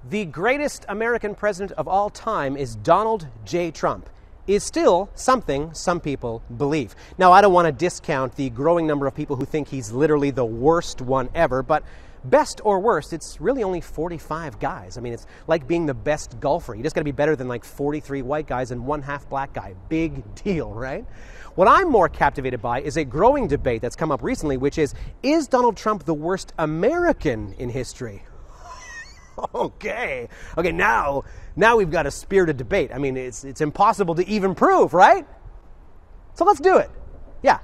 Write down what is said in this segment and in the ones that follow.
The greatest American president of all time is Donald J. Trump, is still something some people believe. Now, I don't want to discount the growing number of people who think he's literally the worst one ever, but best or worst, it's really only 45 guys. I mean, it's like being the best golfer. You just got to be better than like 43 white guys and one half black guy. Big deal, right? What I'm more captivated by is a growing debate that's come up recently, which is Donald Trump the worst American in history? Okay, now we've got a spirited debate. I mean, it's impossible to even prove, right? So let's do it. Yeah,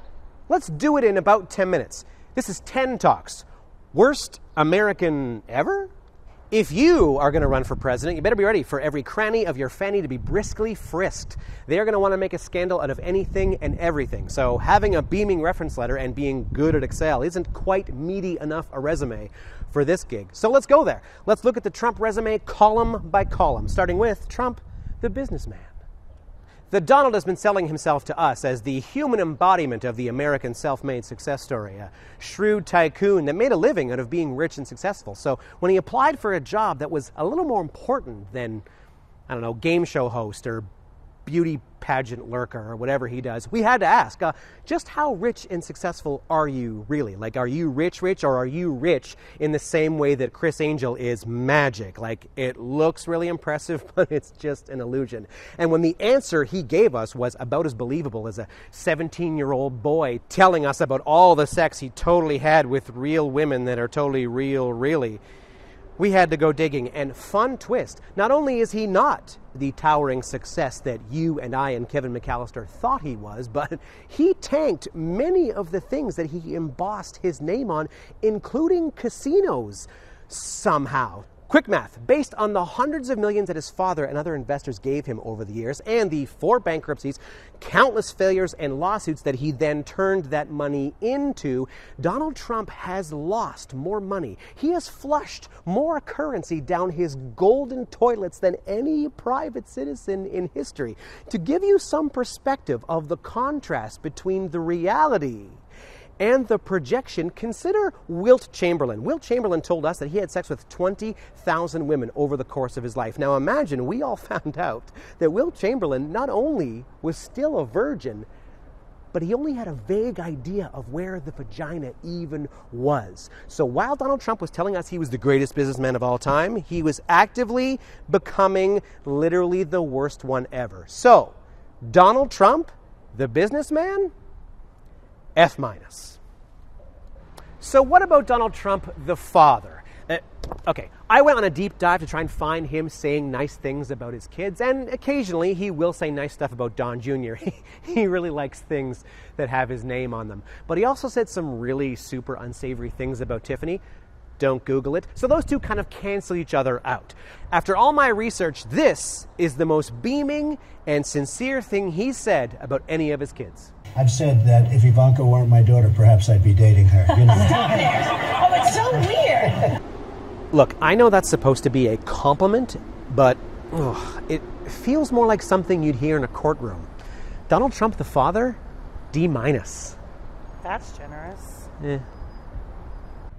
let's do it in about 10 minutes. This is 10 Talks. Worst American ever? If you are going to run for president, you better be ready for every cranny of your fanny to be briskly frisked. They're going to want to make a scandal out of anything and everything. So having a beaming reference letter and being good at Excel isn't quite meaty enough a resume for this gig. So let's go there. Let's look at the Trump resume column by column, starting with Trump, the businessman. The Donald has been selling himself to us as the human embodiment of the American self-made success story, a shrewd tycoon that made a living out of being rich and successful. So when he applied for a job that was a little more important than, I don't know, game show host or beauty pageant lurker or whatever he does, we had to ask, just how rich and successful are you really? Like, are you rich, or are you rich in the same way that Criss Angel is magic? Like, it looks really impressive, but it's just an illusion. And when the answer he gave us was about as believable as a 17-year-old boy telling us about all the sex he totally had with real women that are totally real, really, we had to go digging. And fun twist, not only is he not the towering success that you and I and Kevin McAllister thought he was, but he tanked many of the things that he embossed his name on, including casinos, somehow. Quick math, based on the hundreds of millions that his father and other investors gave him over the years, and the 4 bankruptcies, countless failures, and lawsuits that he then turned that money into, Donald Trump has lost more money. He has flushed more currency down his golden toilets than any private citizen in history. To give you some perspective of the contrast between the reality and the projection, consider Wilt Chamberlain. Wilt Chamberlain told us that he had sex with 20,000 women over the course of his life. Now imagine we all found out that Wilt Chamberlain not only was still a virgin, but he only had a vague idea of where the vagina even was. So while Donald Trump was telling us he was the greatest businessman of all time, he was actively becoming literally the worst one ever. So, Donald Trump, the businessman? F-. So what about Donald Trump, the father? Okay, I went on a deep dive to try and find him saying nice things about his kids, and occasionally he will say nice stuff about Don Jr. He really likes things that have his name on them. But he also said some really super unsavory things about Tiffany. Don't Google it. So those two kind of cancel each other out. After all my research, this is the most beaming and sincere thing he's said about any of his kids. I've said that if Ivanka weren't my daughter, perhaps I'd be dating her. You know. Oh, it's so weird. Look, I know that's supposed to be a compliment, but it feels more like something you'd hear in a courtroom. Donald Trump, the father, D-. That's generous.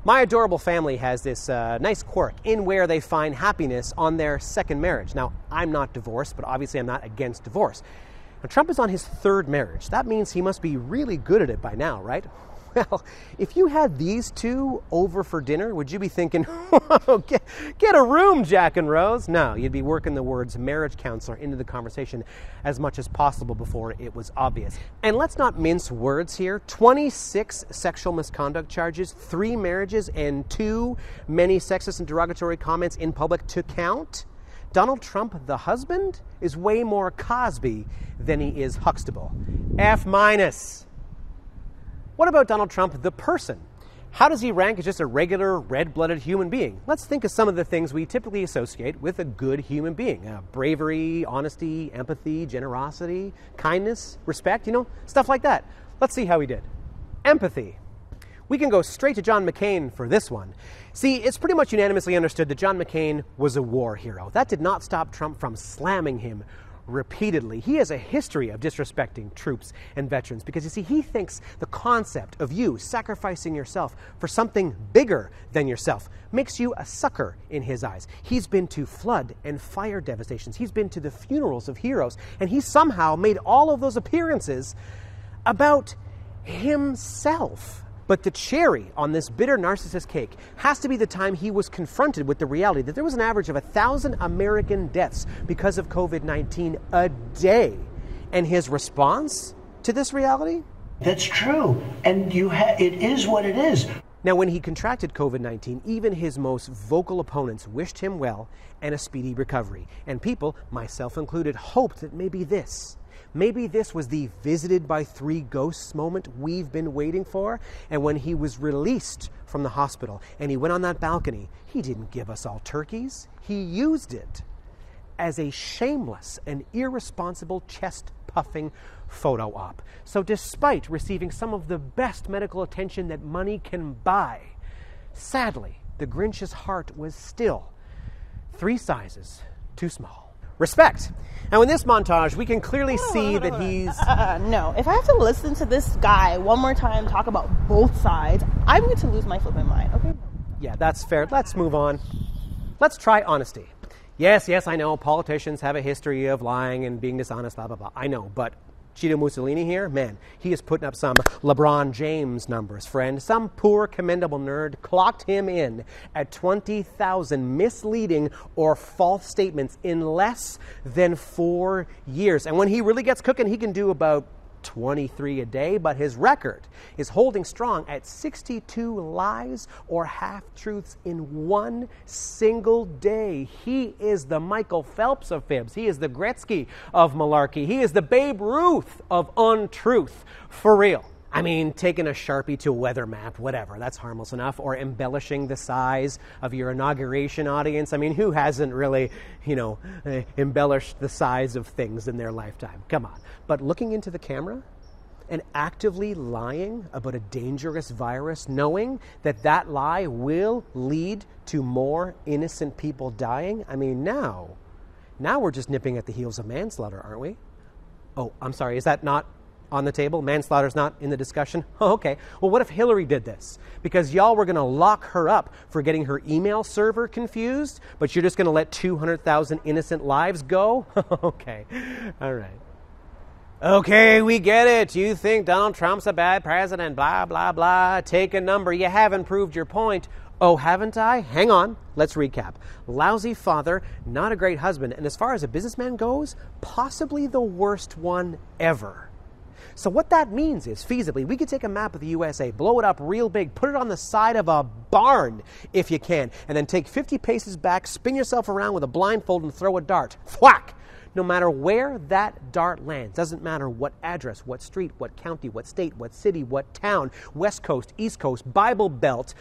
My adorable family has this nice quirk in where they find happiness on their second marriage. Now, I'm not divorced, but obviously I'm not against divorce. Now, Trump is on his 3rd marriage. That means he must be really good at it by now, right? Well, if you had these two over for dinner, would you be thinking, get a room, Jack and Rose? No, you'd be working the words marriage counselor into the conversation as much as possible before it was obvious. And let's not mince words here. 26 sexual misconduct charges, 3 marriages, and too many sexist and derogatory comments in public to count. Donald Trump, the husband, is way more Cosby than he is Huxtable. F-. What about Donald Trump, the person? How does he rank as just a regular, red-blooded human being? Let's think of some of the things we typically associate with a good human being. Bravery, honesty, empathy, generosity, kindness, respect, stuff like that. Let's see how he did. Empathy. We can go straight to John McCain for this one. See, it's pretty much unanimously understood that John McCain was a war hero. That did not stop Trump from slamming him repeatedly. He has a history of disrespecting troops and veterans because, you see, he thinks the concept of you sacrificing yourself for something bigger than yourself makes you a sucker in his eyes. He's been to flood and fire devastations. He's been to the funerals of heroes, and he somehow made all of those appearances about himself. But the cherry on this bitter narcissist cake has to be the time he was confronted with the reality that there was an average of 1,000 American deaths because of COVID-19 a day. And his response to this reality? That's true. And it is what it is. Now, when he contracted COVID-19, even his most vocal opponents wished him well and a speedy recovery. And people, myself included, hoped that maybe this was the visited by three ghosts moment we've been waiting for. And when he was released from the hospital and he went on that balcony, he didn't give us all turkeys. He used it as a shameless and irresponsible chest-puffing photo op. So despite receiving some of the best medical attention that money can buy, sadly, the Grinch's heart was still 3 sizes too small. Respect. Now, in this montage, we can clearly see that he's... No, if I have to listen to this guy one more time talk about both sides, I'm going to lose my flipping mind, okay? Yeah, that's fair. Let's move on. Let's try honesty. Yes, I know politicians have a history of lying and being dishonest, blah, blah, blah. I know, but Cheeto Mussolini here, man, he is putting up some LeBron James numbers, friend. Some poor, commendable nerd clocked him in at 20,000 misleading or false statements in less than 4 years. And when he really gets cooking, he can do about 23 a day, but his record is holding strong at 62 lies or half-truths in one single day. He is the Michael Phelps of fibs. He is the Gretzky of malarkey. He is the Babe Ruth of untruth. For real. I mean, taking a Sharpie to a weather map, whatever, that's harmless enough. Or embellishing the size of your inauguration audience. I mean, who hasn't really, embellished the size of things in their lifetime? Come on. But looking into the camera and actively lying about a dangerous virus, knowing that that lie will lead to more innocent people dying, I mean, now we're just nipping at the heels of manslaughter, aren't we? Oh, I'm sorry, is that not on the table? Manslaughter's not in the discussion? Oh, okay. Well, what if Hillary did this? Because y'all were going to lock her up for getting her email server confused, but you're just going to let 200,000 innocent lives go? Okay. All right. Okay, we get it. You think Donald Trump's a bad president, blah, blah, blah. Take a number. You haven't proved your point. Oh, haven't I? Hang on. Let's recap. Lousy father, not a great husband, and as far as a businessman goes, possibly the worst one ever. So what that means is, feasibly, we could take a map of the USA, blow it up real big, put it on the side of a barn, if you can, and then take 50 paces back, spin yourself around with a blindfold and throw a dart. Thwack! No matter where that dart lands, doesn't matter what address, what street, what county, what state, what city, what town, West Coast, East Coast, Bible Belt,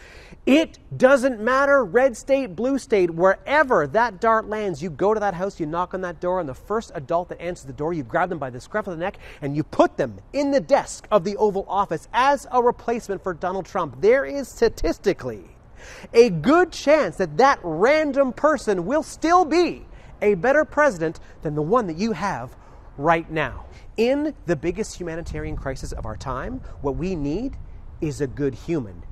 it doesn't matter, red state, blue state, wherever that dart lands, you go to that house, you knock on that door, and the first adult that answers the door, you grab them by the scruff of the neck, and you put them in the desk of the Oval Office as a replacement for Donald Trump. There is statistically a good chance that that random person will still be a better president than the one that you have right now. In the biggest humanitarian crisis of our time, what we need is a good human,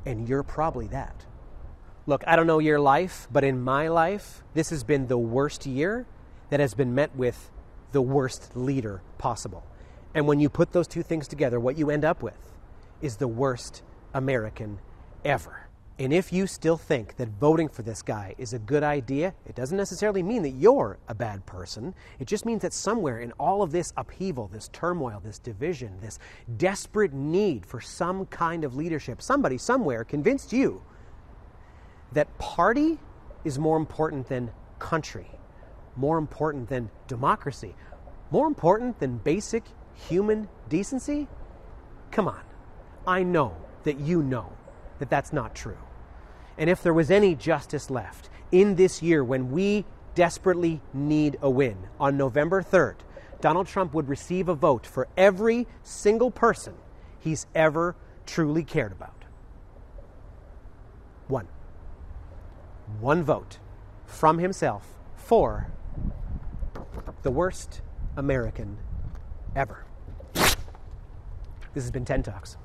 and you're probably that. Look, I don't know your life, but in my life, this has been the worst year that has been met with the worst leader possible. And when you put those two things together, what you end up with is the worst American ever. And if you still think that voting for this guy is a good idea, it doesn't necessarily mean that you're a bad person. It just means that somewhere in all of this upheaval, this turmoil, this division, this desperate need for some kind of leadership, somebody somewhere convinced you that party is more important than country, more important than democracy, more important than basic human decency. Come on. I know that you know that that's not true. And if there was any justice left in this year when we desperately need a win, on November 3rd, Donald Trump would receive a vote for every single person he's ever truly cared about. One vote from himself for the worst American ever. This has been 10 Talks.